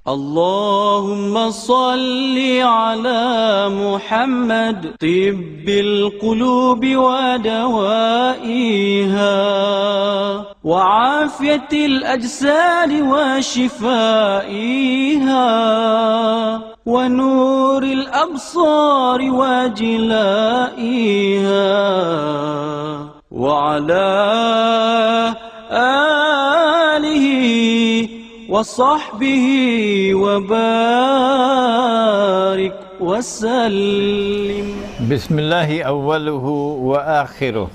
اللهم صل على محمد طب القلوب ودوائها وعافية الأجساد وشفائها ونور الأبصار وجلائها وعلى آله وصحبه وبارك وسلم. بسم الله أوله وآخره.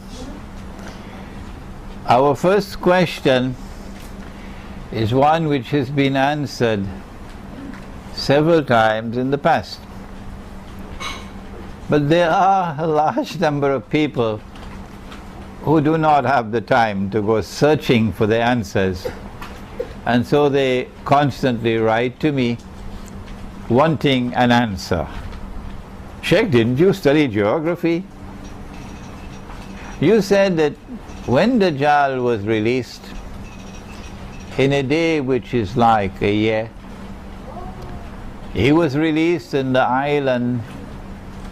Our first question is one which has been answered several times in the past. But there are a large number of people who do not have the time to go searching for the answers. And so they constantly write to me wanting an answer. Sheikh, didn't you study geography? You said that when the Dajjal was released in a day which is like a year, he was released in the island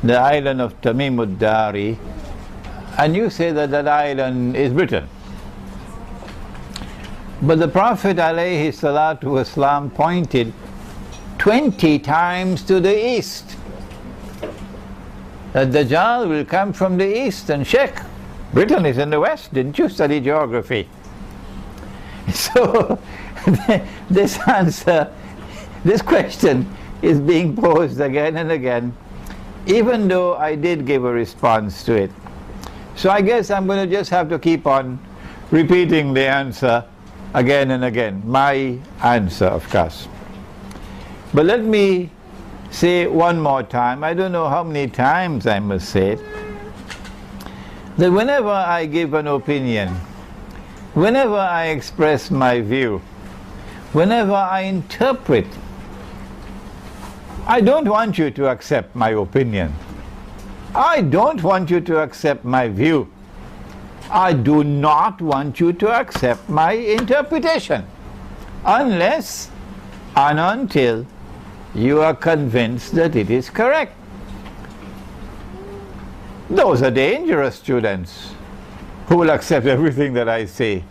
of Tamim ad-Dari, and you say that that island is Britain. But the Prophet ﷺ pointed 20 times to the east. The Dajjal will come from the east, and Sheikh, Britain is in the west. Didn't you study geography? So this question is being posed again and again, even though I did give a response to it. So I guess I'm going to just have to keep on repeating the answer again and again, my answer, of course. But let me say one more time, I don't know how many times I must say it, that whenever I give an opinion, whenever I express my view, whenever I interpret, I don't want you to accept my opinion. I don't want you to accept my view. I do not want you to accept my interpretation unless and until you are convinced that it is correct. Those are dangerous students who will accept everything that I say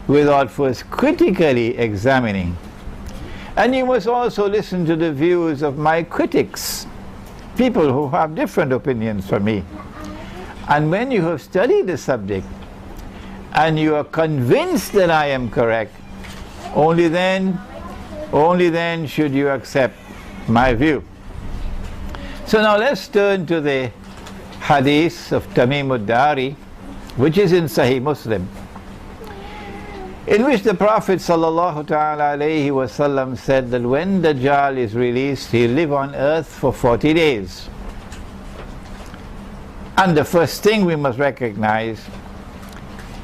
without first critically examining. And you must also listen to the views of my critics, people who have different opinions from me. And when you have studied the subject and you are convinced that I am correct, only then should you accept my view. So now let's turn to the hadith of Tamim ad-Dari, which is in Sahih Muslim, in which the Prophet ﷺ said that when Dajjal is released, he'll live on earth for 40 days. And the first thing we must recognize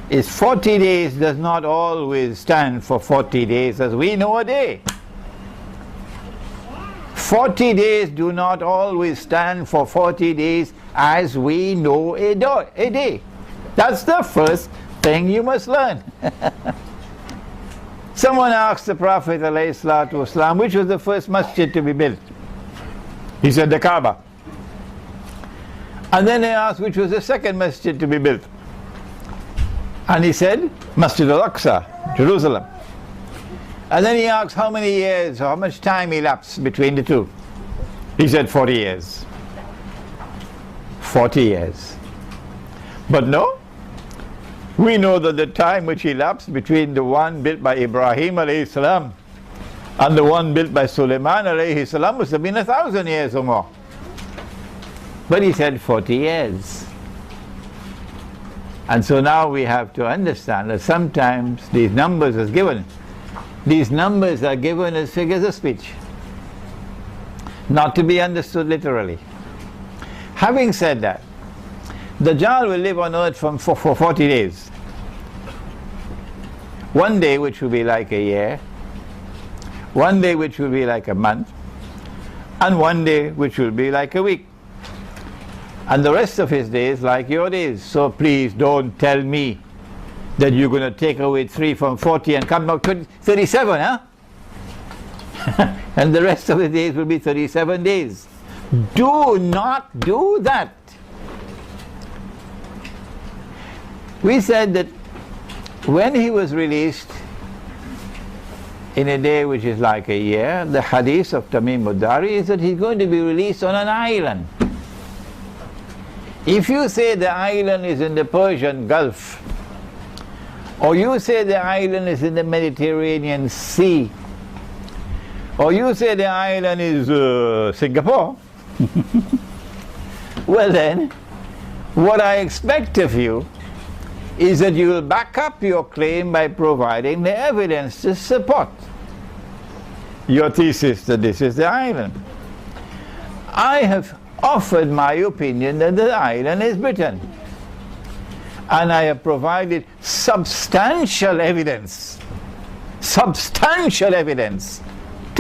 is 40 days does not always stand for 40 days as we know a day. 40 days do not always stand for 40 days as we know a day. That's the first thing you must learn. Someone asked the Prophet ﷺ, which was the first masjid to be built? He said the Kaaba. And then they asked which was the second masjid to be built. And he said, Masjid al-Aqsa, Jerusalem. And then he asked how many years, or how much time elapsed between the two. He said 40 years. 40 years. But no, we know that the time which elapsed between the one built by Ibrahim alayhi salam and the one built by Sulaiman alayhi salam must have been 1,000 years or more. But he said 40 years. And so now we have to understand that sometimes these numbers are given as figures of speech, not to be understood literally. Having said that, Dajjal will live on earth for 40 days. One day which will be like a year, one day which will be like a month, and one day which will be like a week. And the rest of his days like your days. So please don't tell me that you're going to take away 3 from 40 and come out 37, huh? and the rest of the days will be 37 days. Do not do that. We said that when he was released in a day which is like a year, the hadith of Tamim Mudari is that he's going to be released on an island. If you say the island is in the Persian Gulf, or you say the island is in the Mediterranean Sea, or you say the island is Singapore, well then, what I expect of you is that you will back up your claim by providing the evidence to support your thesis that this is the island. I have offered my opinion that the island is Britain, and I have provided substantial evidence to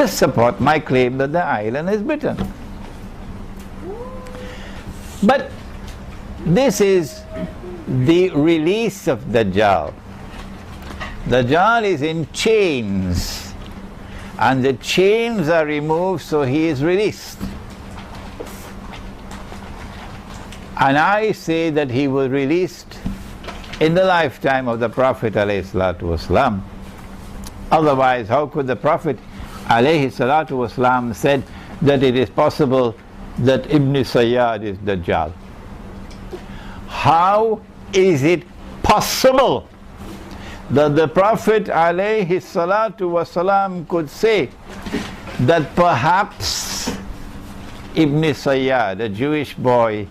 support my claim that the island is Britain. But this is the release of Dajjal. Dajjal is in chains, and the chains are removed, so he is released. And I say that he was released in the lifetime of the Prophet ﷺ. Otherwise, how could the Prophet ﷺ said that it is possible that Ibn Sayyad is Dajjal? How is it possible that the Prophet ﷺ could say that perhaps Ibn Sayyad, a Jewish boy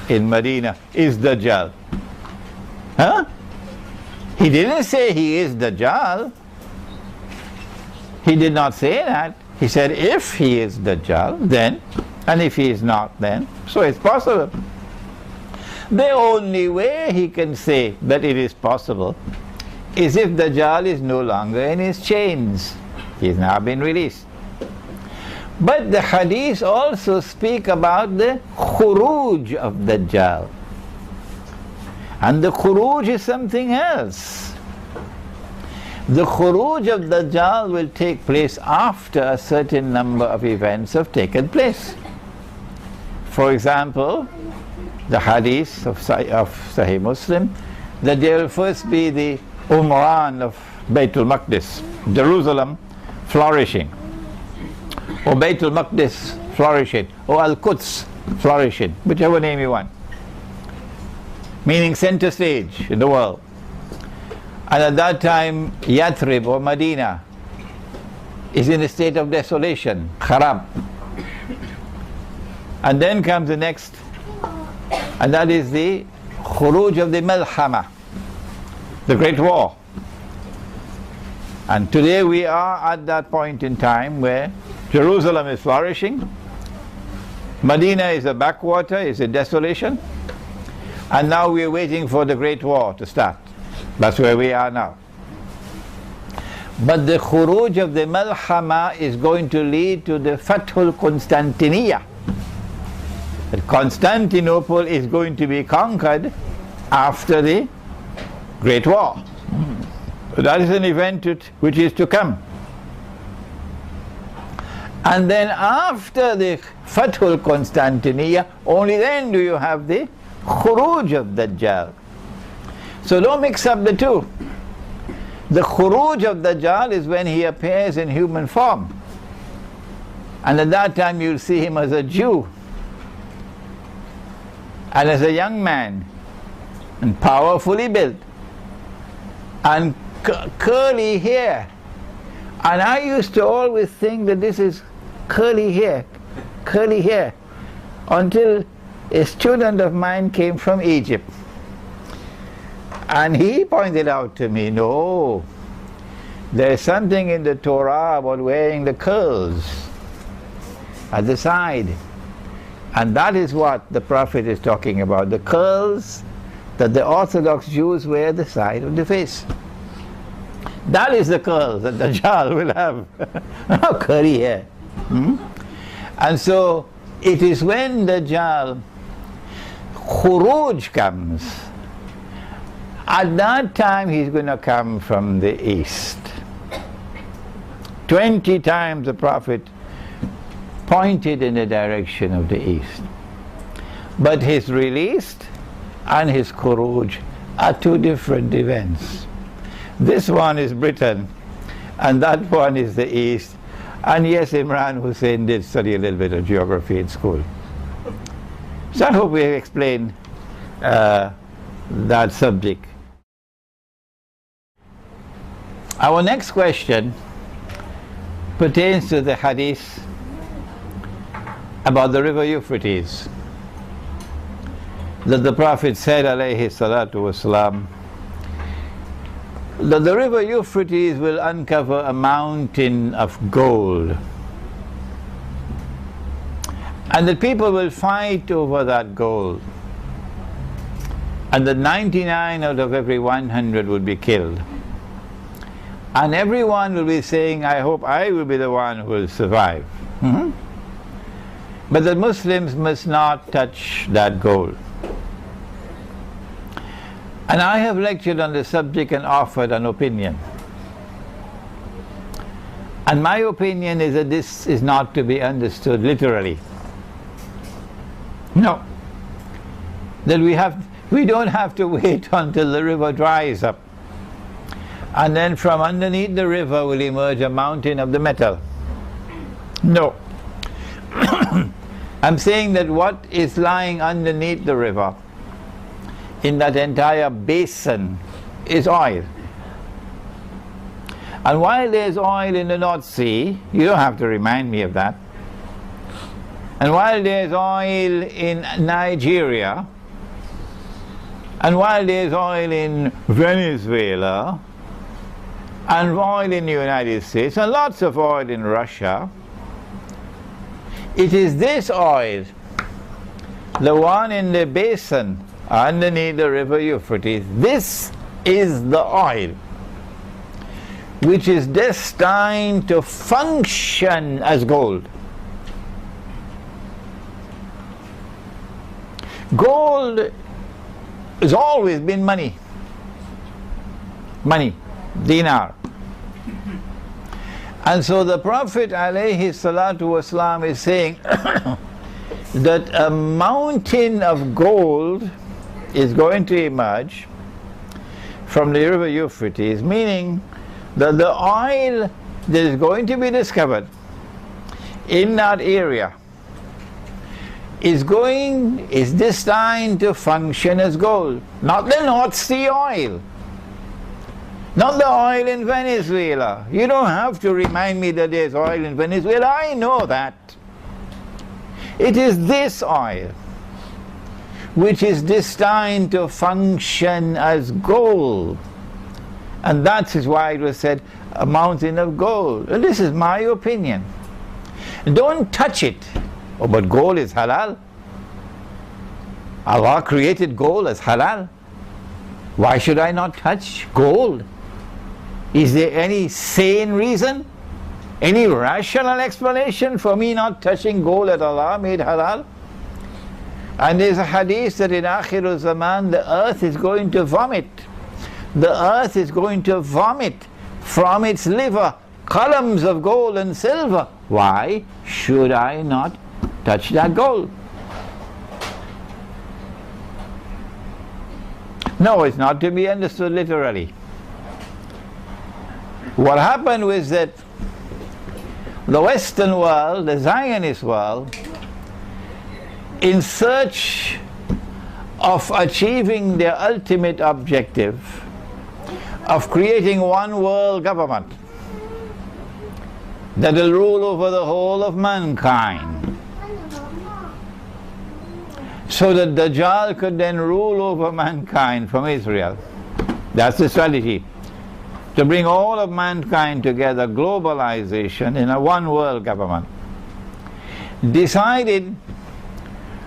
in Medina, is Dajjal? Huh? He didn't say he is Dajjal. He did not say that. He said if he is Dajjal, then, and if he is not, then. So it's possible. The only way he can say that it is possible is if Dajjal is no longer in his chains. He has now been released. But the hadith also speak about the khuruj of Dajjal. And the khuruj is something else. The khuruj of Dajjal will take place after a certain number of events have taken place. For example, the hadith of Sahih Muslim, that there will first be the Umran of Baytul Maqdis, Jerusalem flourishing, or Baytul Maqdis flourishing, or Al-Quds flourishing, whichever name you want, meaning center stage in the world. And at that time, Yathrib or Medina is in a state of desolation, kharab. And then comes the next, and that is the khuruj of the Malhama, the Great War. And today we are at that point in time where Jerusalem is flourishing, Medina is a backwater, is a desolation, and now we are waiting for the Great War to start. That's where we are now. But the khuruj of the Malhama is going to lead to the Fathul Constantiniya. That Constantinople is going to be conquered after the Great War. So that is an event which is to come. And then after the Fathul Constantiniya, only then do you have the khuruj of Dajjal. So don't mix up the two. The khuruj of Dajjal is when he appears in human form. And at that time you'll see him as a Jew, and as a young man, and powerfully built, and curly hair. And I used to always think that this is curly hair, until a student of mine came from Egypt. And he pointed out to me, no, there's something in the Torah about wearing the curls at the side. And that is what the Prophet is talking about, the curls that the Orthodox Jews wear at the side of the face. That is the curls that Dajjal will have. Curly hair. And so it is when Dajjal khuruj comes, at that time he's going to come from the east. 20 times the Prophet pointed in the direction of the east. But his release and his khuruj are two different events. This one is Britain and that one is the east. And yes, Imran Hussein did study a little bit of geography in school. So I hope we have explained that subject. Our next question pertains to the hadith about the river Euphrates, that the Prophet said, alayhi salatu wasalam, that the river Euphrates will uncover a mountain of gold, and that people will fight over that gold, and that 99 out of every 100 would be killed, and everyone will be saying, I hope I will be the one who will survive. But the Muslims must not touch that gold. And I have lectured on the subject and offered an opinion. And my opinion is that this is not to be understood literally. No. That we don't have to wait until the river dries up, and then from underneath the river will emerge a mountain of the metal. No. I'm saying that what is lying underneath the river in that entire basin is oil. And while there's oil in the North Sea, you don't have to remind me of that. And while there's oil in Nigeria, and while there's oil in Venezuela, and oil in the United States, and lots of oil in Russia, it is this oil, the one in the basin underneath the river Euphrates, this is the oil which is destined to function as gold. Gold has always been money. Money, dinar. And so the Prophet alayhi salatu wasalam is saying that a mountain of gold is going to emerge from the river Euphrates, meaning that the oil that is going to be discovered in that area is destined to function as gold. Not the North Sea oil, not the oil in Venezuela. You don't have to remind me that there's oil in Venezuela. I know that. It is this oil which is destined to function as gold. And that is why it was said a mountain of gold. And this is my opinion. Don't touch it. Oh, but gold is halal. Allah created gold as halal. Why should I not touch gold? Is there any sane reason? Any rational explanation for me not touching gold that Allah made halal? And there's a hadith that in Akhir Zaman the earth is going to vomit. The earth is going to vomit from its liver columns of gold and silver. Why should I not touch that gold? No, it's not to be understood literally. What happened was that the Western world, the Zionist world, in search of achieving their ultimate objective of creating one world government that will rule over the whole of mankind, so that Dajjal could then rule over mankind from Israel. That's the strategy. To bring all of mankind together, globalization in a one world government. Decided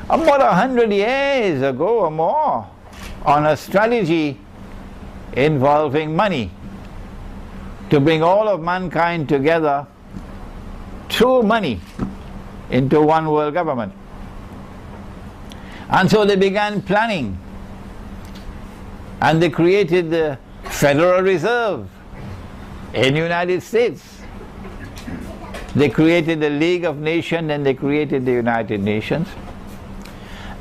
about 100 years ago or more on a strategy involving money to bring all of mankind together through money into one world government. And so they began planning, and they created the Federal Reserve in the United States. They created the League of Nations and they created the United Nations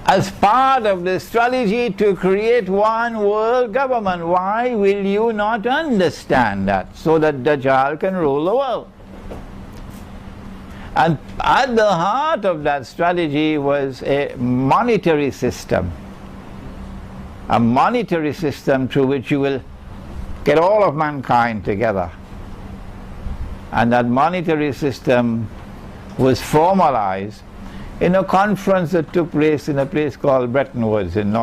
as part of the strategy to create one world government. Why will you not understand that? So that Dajjal can rule the world. And at the heart of that strategy was a monetary system. A monetary system through which you will get all of mankind together. And that monetary system was formalized in a conference that took place in a place called Bretton Woods in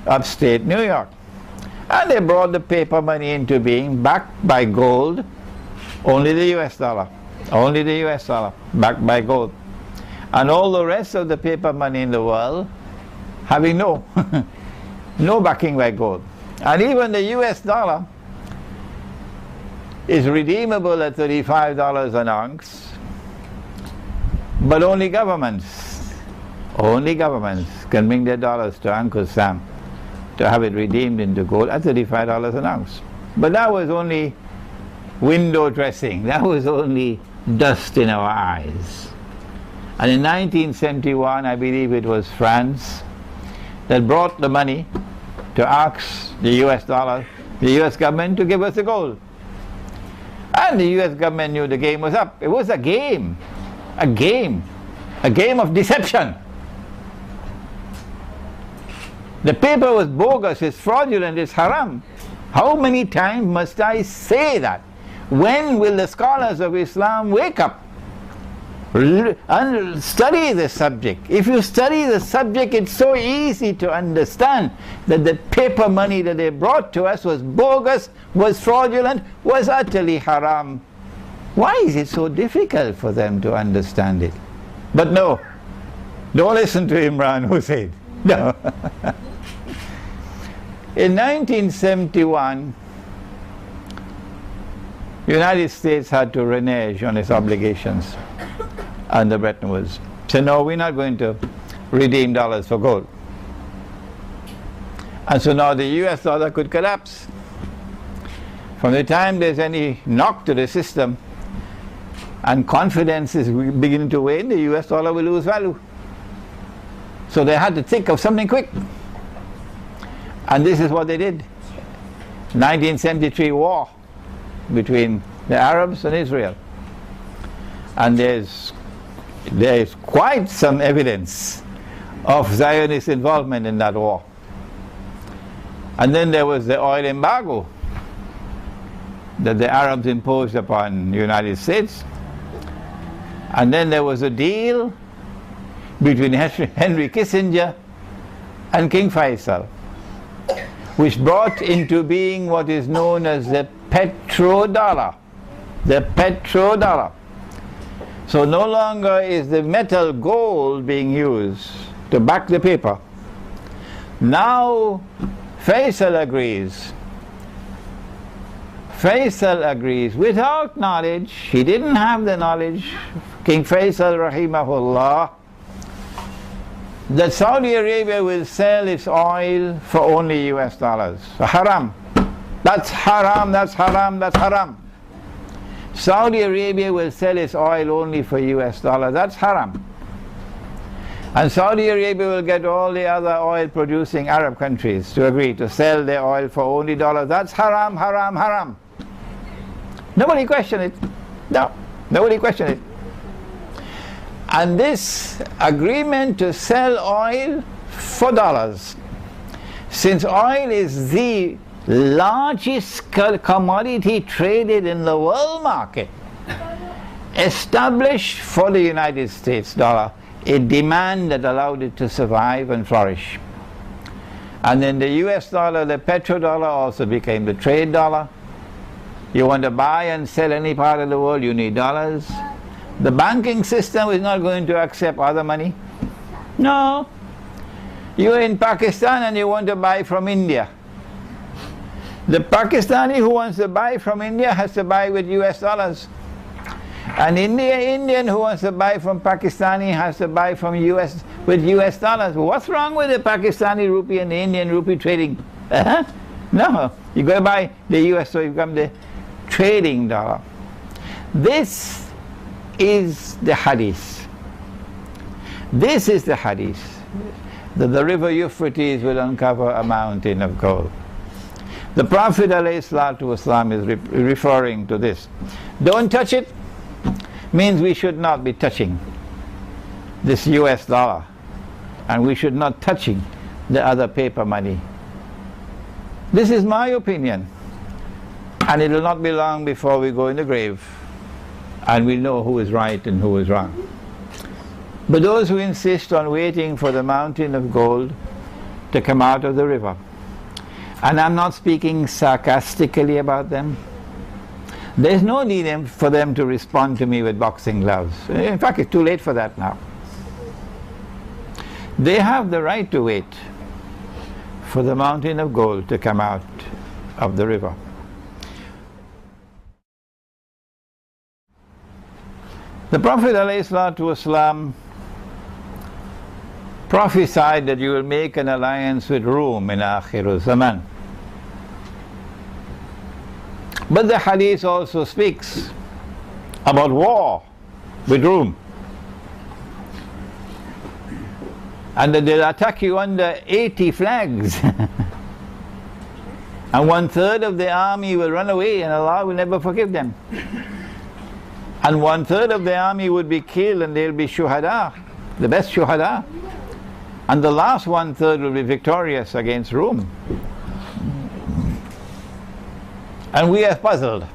upstate New York. And they brought the paper money into being, backed by gold, only the US dollar. Only the US dollar, backed by gold. And all the rest of the paper money in the world having no backing by gold. And even the US dollar is redeemable at $35 an ounce, but only governments can bring their dollars to Uncle Sam to have it redeemed into gold at $35 an ounce. But that was only window dressing. That was only dust in our eyes. And in 1971, I believe it was France that brought the money to ask the US dollar, the US government, to give us the gold. And the US government knew the game was up. It was a game of deception. The paper was bogus, it's fraudulent, it's haram. How many times must I say that? When will the scholars of Islam wake up and study the subject? If you study the subject, it's so easy to understand that the paper money that they brought to us was bogus, was fraudulent, was utterly haram. Why is it so difficult for them to understand it? But no, don't listen to Imran Hussein. No. In 1971, the United States had to renege on its obligations under Bretton Woods. So no, we're not going to redeem dollars for gold. And so now the US dollar could collapse. From the time there's any knock to the system and confidence is beginning to wane, the US dollar will lose value. So they had to think of something quick. And this is what they did. 1973 war between the Arabs and Israel. And there's quite some evidence of Zionist involvement in that war. And then there was the oil embargo that the Arabs imposed upon the United States. And then there was a deal between Henry Kissinger and King Faisal, which brought into being what is known as the petrodollar. The petrodollar. So no longer is the metal gold being used to back the paper. Now Faisal agrees. Faisal agrees without knowledge. He didn't have the knowledge, King Faisal rahimahullah, that Saudi Arabia will sell its oil for only US dollars. Haram. That's haram, that's haram, that's haram. Saudi Arabia will sell its oil only for US dollars. That's haram. And Saudi Arabia will get all the other oil producing Arab countries to agree to sell their oil for only dollars. That's haram, haram, haram. Nobody questioned it. No, nobody questioned it. And this agreement to sell oil for dollars, since oil is the largest commodity traded in the world market, established for the United States dollar a demand that allowed it to survive and flourish. And then the US dollar, the petrodollar, also became the trade dollar. You want to buy and sell any part of the world, you need dollars. The banking system is not going to accept other money. No. You're in Pakistan and you want to buy from India. The Pakistani who wants to buy from India has to buy with US dollars. An Indian who wants to buy from Pakistani has to buy from with US dollars. What's wrong with the Pakistani rupee and the Indian rupee trading? No. You got to buy the US, so you become the trading dollar. This is the hadith. This is the hadith, that the river Euphrates will uncover a mountain of gold. The Prophet ﷺ is referring to this. Don't touch it means we should not be touching this US dollar, and we should not touching the other paper money. This is my opinion, and it will not be long before we go in the grave and we'll know who is right and who is wrong. But those who insist on waiting for the mountain of gold to come out of the river, and I'm not speaking sarcastically about them, there's no need for them to respond to me with boxing gloves. In fact, it's too late for that now. They have the right to wait for the mountain of gold to come out of the river. The Prophet ﷺ prophesied that you will make an alliance with Rome in Akhir Zaman. But the hadith also speaks about war with Rome, and that they'll attack you under 80 flags and 1/3 of the army will run away and Allah will never forgive them, and 1/3 of the army would be killed and they'll be shuhada, the best shuhada, and the last 1/3 will be victorious against Rome. And we are puzzled.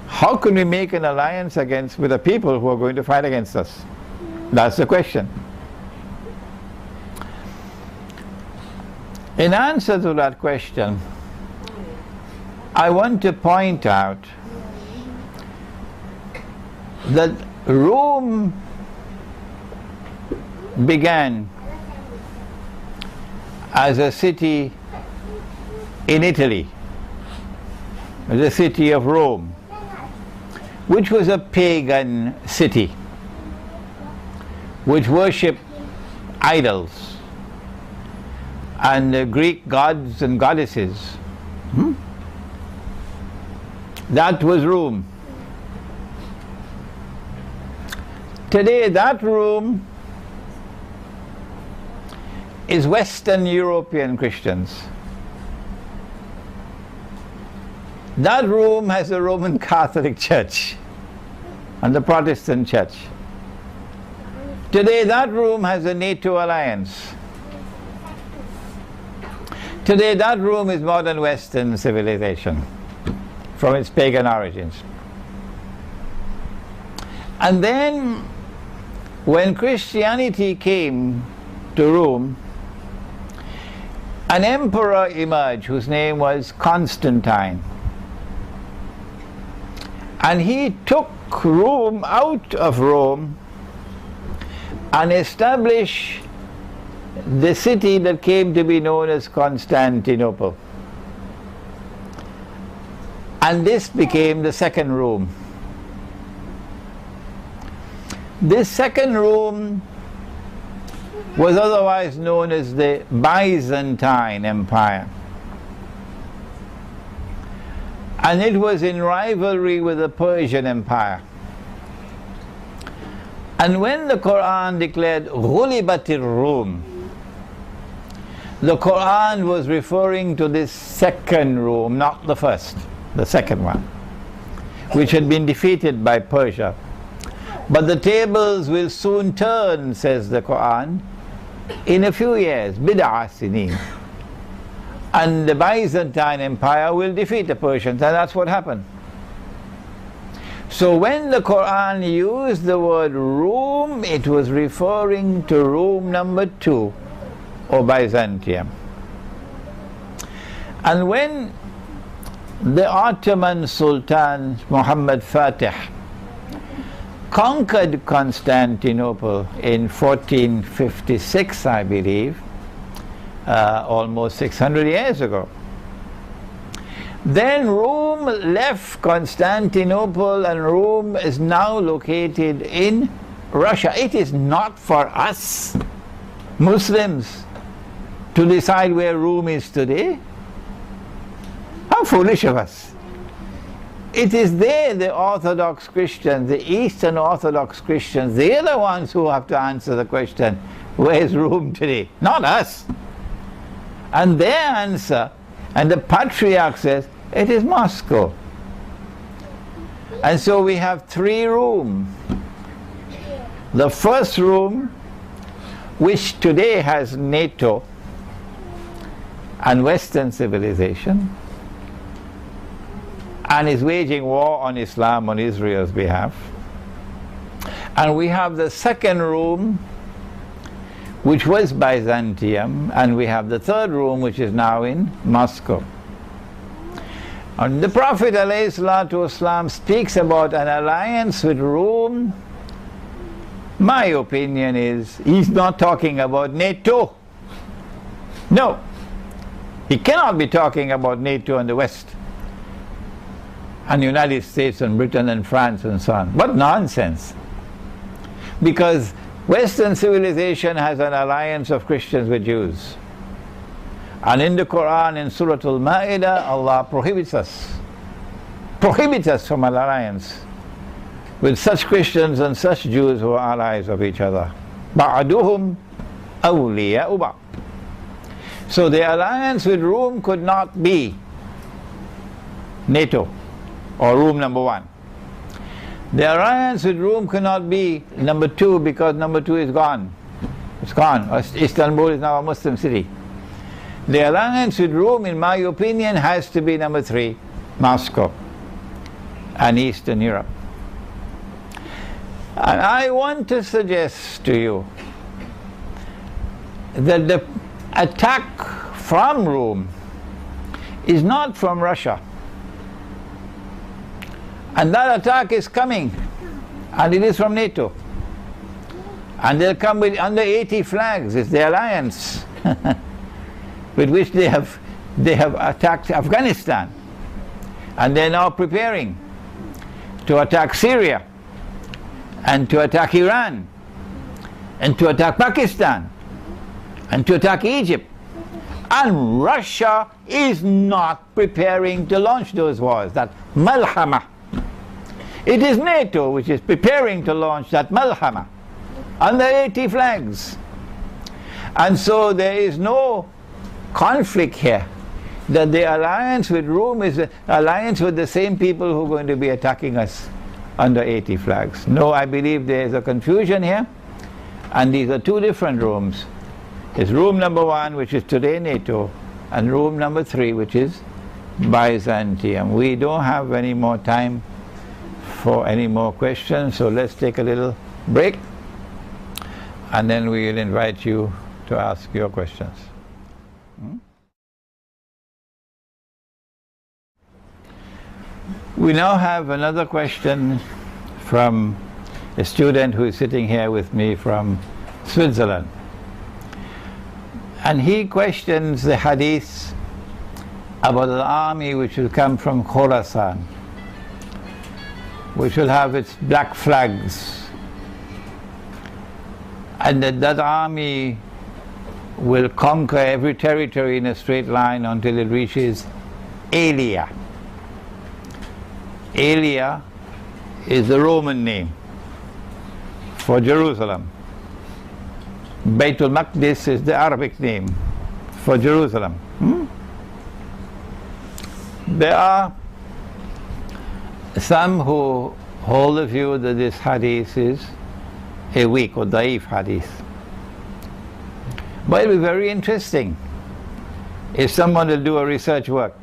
How can we make an alliance with the people who are going to fight against us? That's the question. In answer to that question, I want to point out that Rome began as a city in Italy, the city of Rome, which was a pagan city, which worshipped idols and Greek gods and goddesses. That was Rome. Today that Rome is Western European Christians. That Rome has the Roman Catholic Church and the Protestant Church. Today that Rome has a NATO alliance. Today that Rome is modern Western civilization from its pagan origins. And then when Christianity came to Rome, an emperor emerged whose name was Constantine. And he took Rome out of Rome and established the city that came to be known as Constantinople. And this became the second Rome. This second Rome was otherwise known as the Byzantine Empire. And it was in rivalry with the Persian Empire. And when the Quran declared Ghulibatir Rum, the Quran was referring to this second Rome, not the first, the second one, which had been defeated by Persia. But the tables will soon turn, says the Quran, in a few years, bid'ah sinin. And the Byzantine Empire will defeat the Persians, and that's what happened. So when the Quran used the word Rome, it was referring to Rome number 2, or Byzantium. And when the Ottoman Sultan Muhammad Fatih conquered Constantinople in 1456, I believe, almost 600 years ago. Then Rome left Constantinople, and Rome is now located in Russia. It is not for us Muslims to decide where Rome is today. How foolish of us. it is they, the Orthodox Christians, the Eastern Orthodox Christians, they are the ones who have to answer the question, where is Rome today? Not us. And their answer, and the Patriarch says, it is Moscow. And so we have three rooms. The first room, which today has NATO and Western civilization, and is waging war on Islam on Israel's behalf. And we have the second room, which was Byzantium, and we have the third room, which is now in Moscow. And the Prophet ﷺ speaks about an alliance with Rome. My opinion is, he's not talking about NATO. No, he cannot be talking about NATO and the West, and the United States and Britain and France and so on. What nonsense! Because Western civilization has an alliance of Christians with Jews. And in the Quran, in Surah Al-Ma'idah, Allah prohibits us from an alliance with such Christians and such Jews who are allies of each other. بَعْدُهُمْ أَوْلِيَاءُ بَعْضٍ. So the alliance with Rome could not be NATO or Rome number one. The alliance with Rome cannot be number two, because number two is gone. It's gone. Istanbul is now a Muslim city. The alliance with Rome, in my opinion, has to be number three, Moscow and Eastern Europe. And I want to suggest to you that the attack from Rome is not from Russia. And that attack is coming, and it is from NATO. And they'll come with under 80 flags. It's the alliance with which they have attacked Afghanistan. And they're now preparing to attack Syria, and to attack Iran, and to attack Pakistan, and to attack Egypt. And Russia is not preparing to launch those wars, that malhama. It is NATO which is preparing to launch that malhama under 80 flags. And so there is no conflict here, that the alliance with Rome is an alliance with the same people who are going to be attacking us under 80 flags. No, I believe there is a confusion here, and these are two different Romes. It's Rome number one, which is today NATO, and Rome number three, which is Byzantium. We don't have any more time for any more questions, so let's take a little break, and then we will invite you to ask your questions. We now have another question from a student who is sitting here with me from Switzerland. And he questions the hadith about an army which will come from Khurasan, which will have its black flags, and that army will conquer every territory in a straight line until it reaches Alia. Alia is the Roman name for Jerusalem. Baytul Maqdis is the Arabic name for Jerusalem. There are some who hold the view that this hadith is a weak or daif hadith. But it will be very interesting if someone will do a research work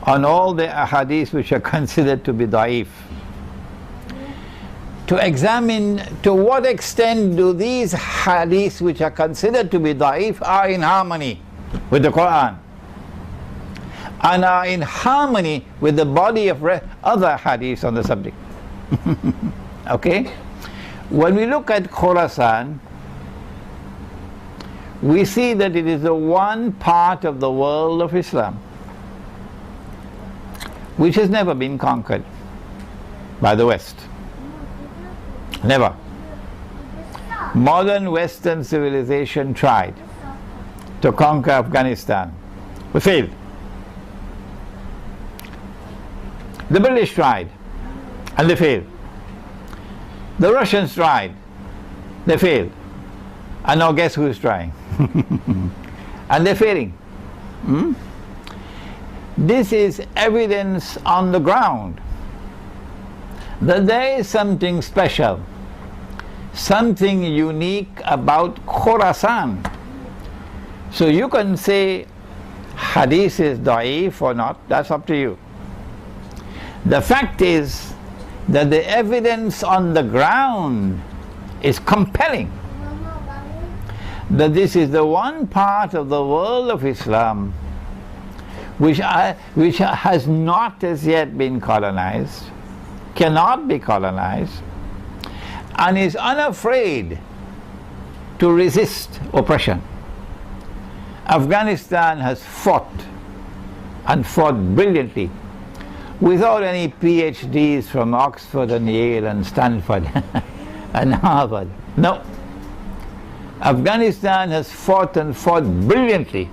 on all the hadiths which are considered to be daif, to examine to what extent do these hadiths which are considered to be daif are in harmony with the Quran, and are in harmony with the body of other hadiths on the subject. Okay? When we look at Khurasan, we see that it is the one part of the world of Islam which has never been conquered by the West. Never. Modern Western civilization tried to conquer Afghanistan, but failed. The British tried, and they failed. The Russians tried, they failed. And now guess who is trying? And they're failing. Hmm? This is evidence on the ground that there is something special, something unique about Khurasan. So you can say hadith is da'if or not, that's up to you. The fact is that the evidence on the ground is compelling that this is the one part of the world of Islam which has not as yet been colonized, cannot be colonized, and is unafraid to resist oppression. Afghanistan has fought, and fought brilliantly, without any PhDs from Oxford and Yale and Stanford and Harvard. No. Afghanistan has fought and fought brilliantly.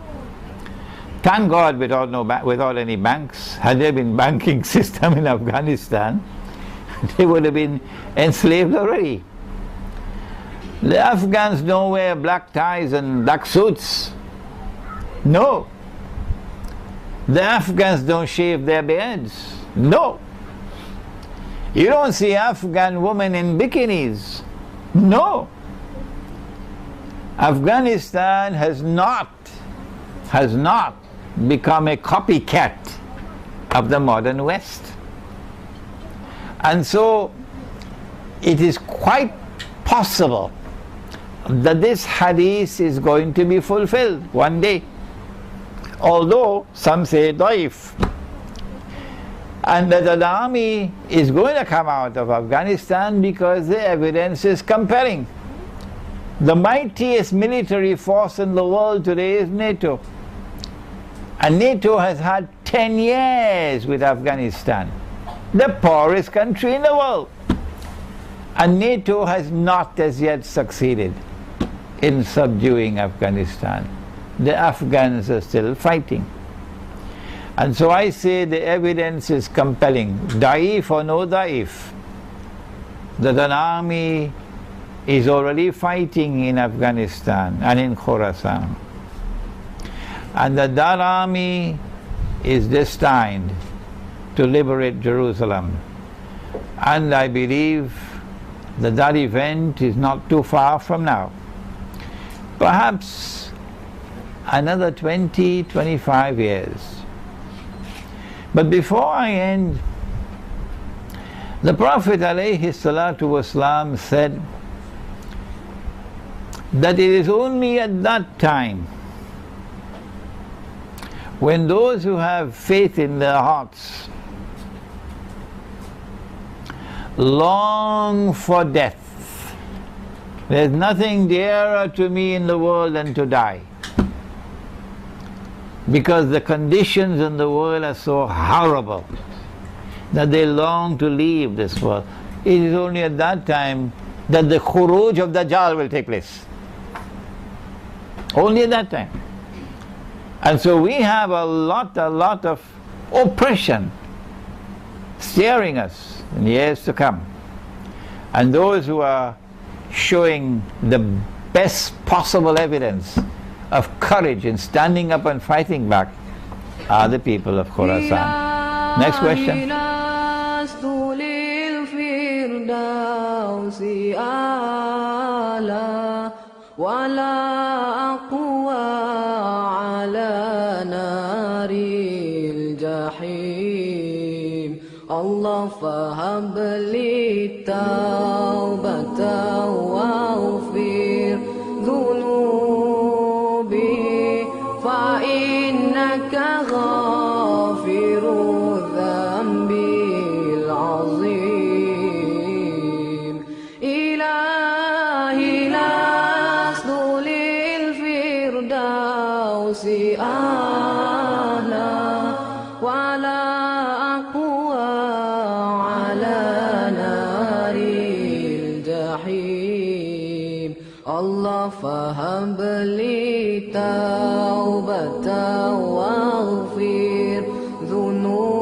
Thank God without any banks. Had there been banking system in Afghanistan, they would have been enslaved already. The Afghans don't wear black ties and black suits. No. The Afghans don't shave their beards. No. You don't see Afghan women in bikinis. No. Afghanistan has not become a copycat of the modern West. And so it is quite possible that this hadith is going to be fulfilled one day, although some say daif, and that an army is going to come out of Afghanistan because the evidence is compelling. The mightiest military force in the world today is NATO. And NATO has had 10 years with Afghanistan, the poorest country in the world. And NATO has not as yet succeeded in subduing Afghanistan. The Afghans are still fighting. And so I say the evidence is compelling, daif or no daif, that an army is already fighting in Afghanistan and in Khurasan, and that army is destined to liberate Jerusalem. And I believe that event is not too far from now. Perhaps another 20, 25 years. But before I end, the Prophet ﷺ said that it is only at that time when those who have faith in their hearts long for death. There's nothing dearer to me in the world than to die, because the conditions in the world are so horrible that they long to leave this world. It is only at that time that the khuruj of Dajjal will take place. Only at that time. And so we have a lot of oppression staring us in years to come. And those who are showing the best possible evidence of courage in standing up and fighting back are the people of Khurasan. Next question. ولا أقوى على نار الجحيم الله فهب لي التوبة واغفر ذنوبي فإنك غافر الذنب العظيم إلهي أعلى ولا أقوى على نار الجحيم الله فهب لي توبة واغفر ذنوبي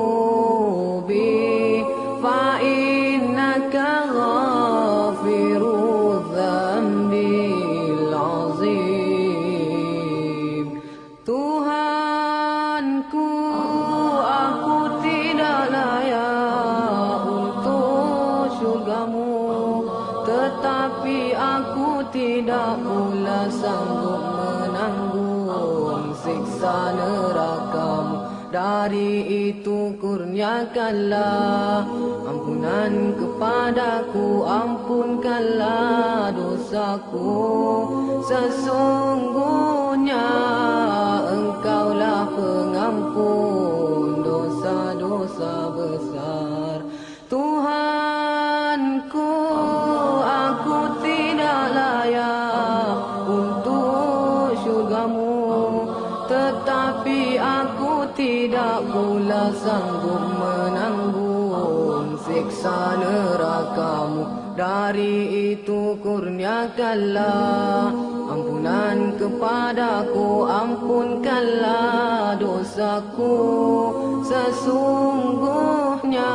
tidak pula sanggup menanggung siksa nerakamu. Dari itu kurniakanlah ampunan kepadaku, ampunkanlah dosaku. Sesungguhnya Engkaulah pengampun dosa-dosa besar. Tuhanku, aku tidak layak untuk syurgamu, tetapi aku tidak pula sanggup menanggung siksa nerakamu. Dari itu kurniakanlah ampunan kepadaku, ampunkanlah dosaku. Sesungguhnya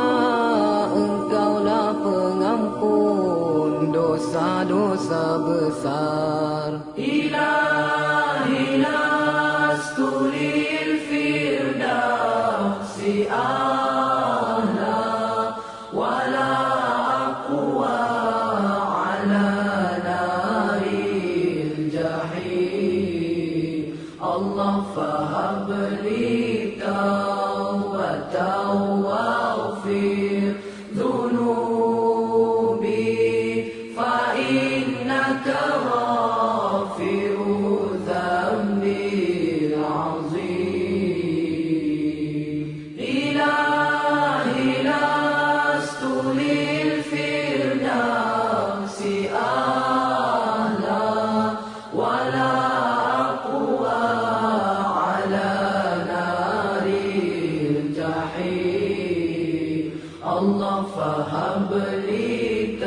Engkaulah pengampun dosa-dosa besar. Ilahi lastulil firdausi a'la wala aqwa ala naril jahim. Allah fahabli tawbatan waghfir dhunubi fa innaka ghafiru dhanbil azim. Ilahi lastu lil firdausi a'la wala aqwa ala naril jahim. Allah fahabli